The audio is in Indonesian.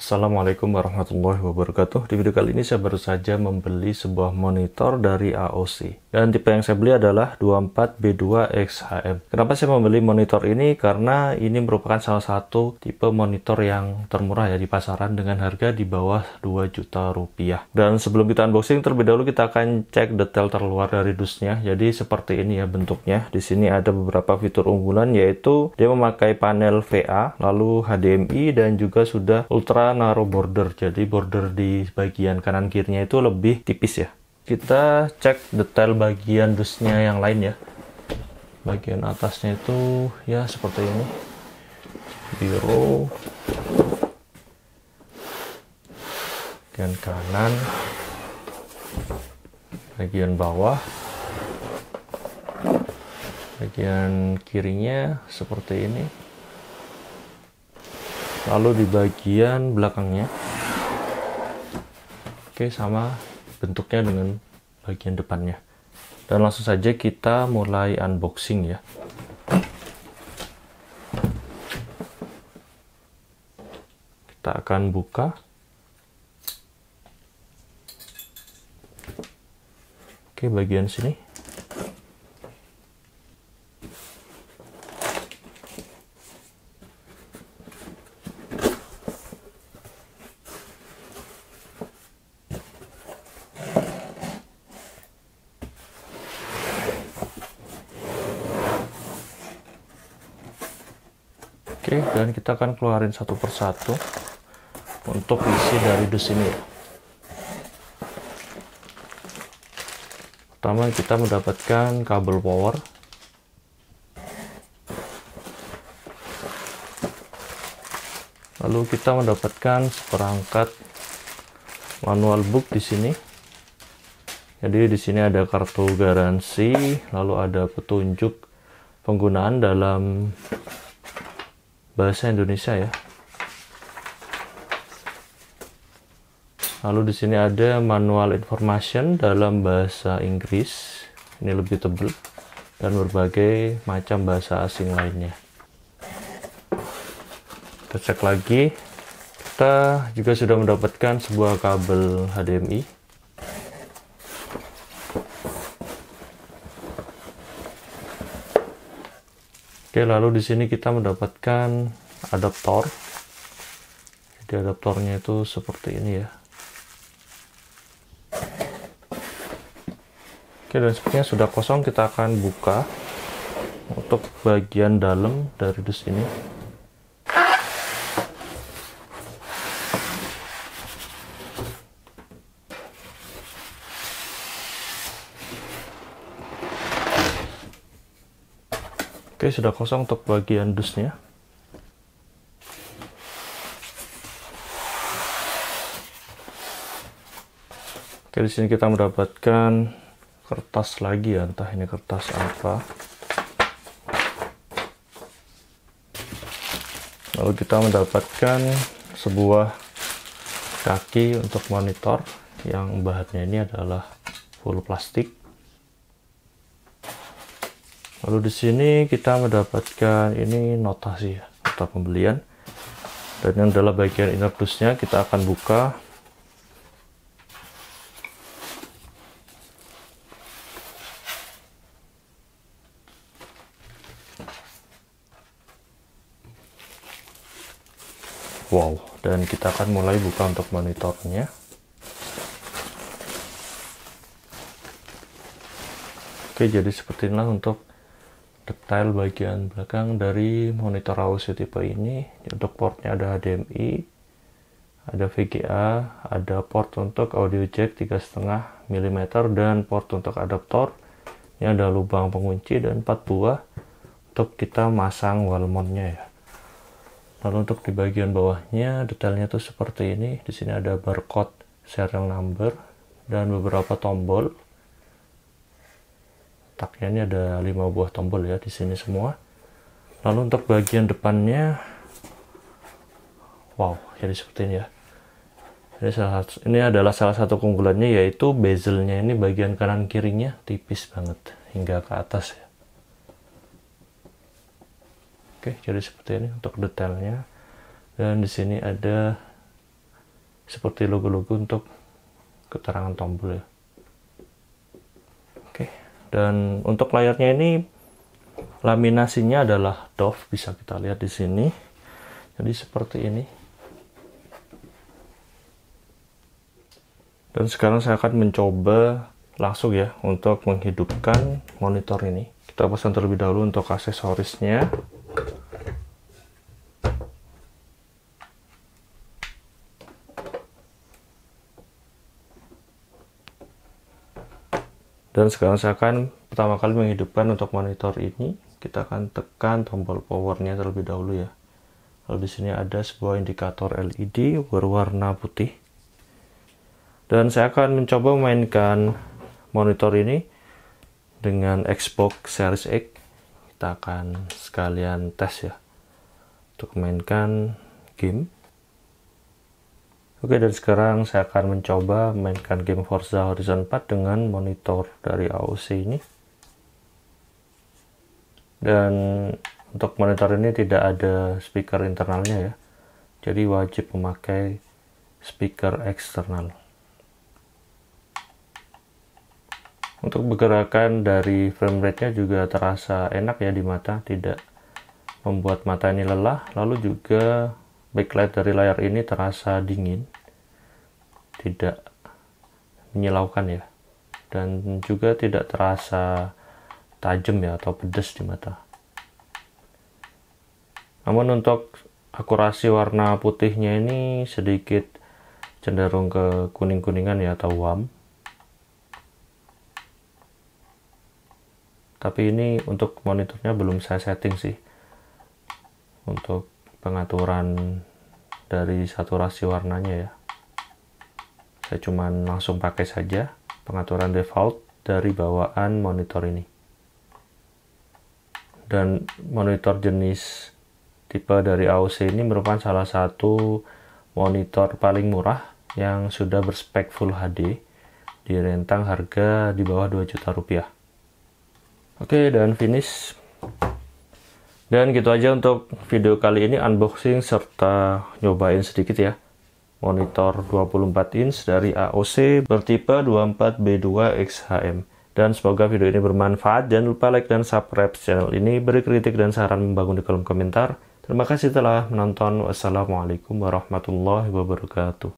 Assalamualaikum warahmatullahi wabarakatuh. Di video kali ini saya baru saja membeli sebuah monitor dari AOC. Dan tipe yang saya beli adalah 24B2XHM. Kenapa saya membeli monitor ini? Karena ini merupakan salah satu tipe monitor yang termurah ya di pasaran dengan harga di bawah 2 juta rupiah. Dan sebelum kita unboxing, terlebih dahulu kita akan cek detail terluar dari dusnya. Jadi seperti ini ya bentuknya. Di sini ada beberapa fitur unggulan, yaitu dia memakai panel VA, lalu HDMI, dan juga sudah ultra narrow border, jadi border di bagian kanan kirinya itu lebih tipis ya. Kita cek detail bagian dusnya yang lain ya. Bagian atasnya itu ya seperti ini, biru. Bagian kanan, bagian bawah, bagian kirinya seperti ini. Lalu di bagian belakangnya, oke, sama bentuknya dengan bagian depannya. Dan langsung saja kita mulai unboxing ya. Kita akan buka. Oke, bagian sini. Oke, dan kita akan keluarin satu persatu untuk isi dari dus ini ya. Pertama kita mendapatkan kabel power, lalu kita mendapatkan seperangkat manual book di sini. Jadi di sini ada kartu garansi, lalu ada petunjuk penggunaan dalam bahasa Indonesia ya. Lalu di sini ada manual information dalam bahasa Inggris. Ini lebih tebal, dan berbagai macam bahasa asing lainnya. Kita cek lagi. Kita juga sudah mendapatkan sebuah kabel HDMI. Oke, lalu di sini kita mendapatkan adaptor. Jadi adaptornya itu seperti ini ya. Oke, dan sepertinya sudah kosong. Kita akan buka untuk bagian dalam dari dus ini. Oke, sudah kosong untuk bagian dusnya. Oke, di sini kita mendapatkan kertas lagi ya, entah ini kertas apa. Lalu kita mendapatkan sebuah kaki untuk monitor yang bahannya ini adalah full plastik. Lalu di sini kita mendapatkan ini notasi ya, nota pembelian. Dan yang adalah bagian inner dusnya kita akan buka. Wow, dan kita akan mulai buka untuk monitornya. Oke, jadi seperti inilah untuk detail bagian belakang dari monitor AOC tipe ini. Untuk portnya ada HDMI, ada VGA, ada port untuk audio jack 3,5 mm, dan port untuk adaptor. Ini ada lubang pengunci dan 4 buah untuk kita masang wall mountnya ya. Lalu untuk di bagian bawahnya detailnya tuh seperti ini. Di sini ada barcode serial number dan beberapa tombol. Taknya ini ada 5 buah tombol ya di sini semua. Lalu untuk bagian depannya, wow, jadi seperti ini ya. Ini adalah salah satu keunggulannya, yaitu bezelnya ini bagian kanan kirinya tipis banget hingga ke atas ya. Oke, jadi seperti ini untuk detailnya. Dan di sini ada seperti logo-logo untuk keterangan tombol ya. Oke, dan untuk layarnya ini laminasinya adalah doff, bisa kita lihat di sini. Jadi seperti ini. Dan sekarang saya akan mencoba langsung ya untuk menghidupkan monitor ini. Kita pasang terlebih dahulu untuk aksesorisnya. Dan sekarang saya akan pertama kali menghidupkan untuk monitor ini. Kita akan tekan tombol powernya terlebih dahulu ya. Lalu di sini ada sebuah indikator LED berwarna putih. Dan saya akan mencoba memainkan monitor ini dengan Xbox Series X. Kita akan sekalian tes ya untuk memainkan game. Oke, dan sekarang saya akan mencoba memainkan game Forza Horizon 4 dengan monitor dari AOC ini. Dan untuk monitor ini tidak ada speaker internalnya ya, jadi wajib memakai speaker eksternal. Untuk pergerakan dari frame rate-nya juga terasa enak ya di mata, tidak membuat mata ini lelah. Lalu juga backlight dari layar ini terasa dingin, tidak menyilaukan ya, dan juga tidak terasa tajam ya atau pedas di mata. Namun untuk akurasi warna putihnya ini sedikit cenderung ke kuning-kuningan ya atau warm. Tapi ini untuk monitornya belum saya setting sih untuk pengaturan dari saturasi warnanya ya. Saya cuman langsung pakai saja pengaturan default dari bawaan monitor ini. Dan monitor jenis tipe dari AOC ini merupakan salah satu monitor paling murah yang sudah berspek Full HD di rentang harga di bawah 2 juta rupiah. Oke, dan finish. Dan gitu aja untuk video kali ini, unboxing serta nyobain sedikit ya monitor 24 inch dari AOC bertipe 24B2XHM. Dan semoga video ini bermanfaat. Jangan lupa like dan subscribe channel ini, beri kritik dan saran membangun di kolom komentar. Terima kasih telah menonton. Wassalamualaikum warahmatullahi wabarakatuh.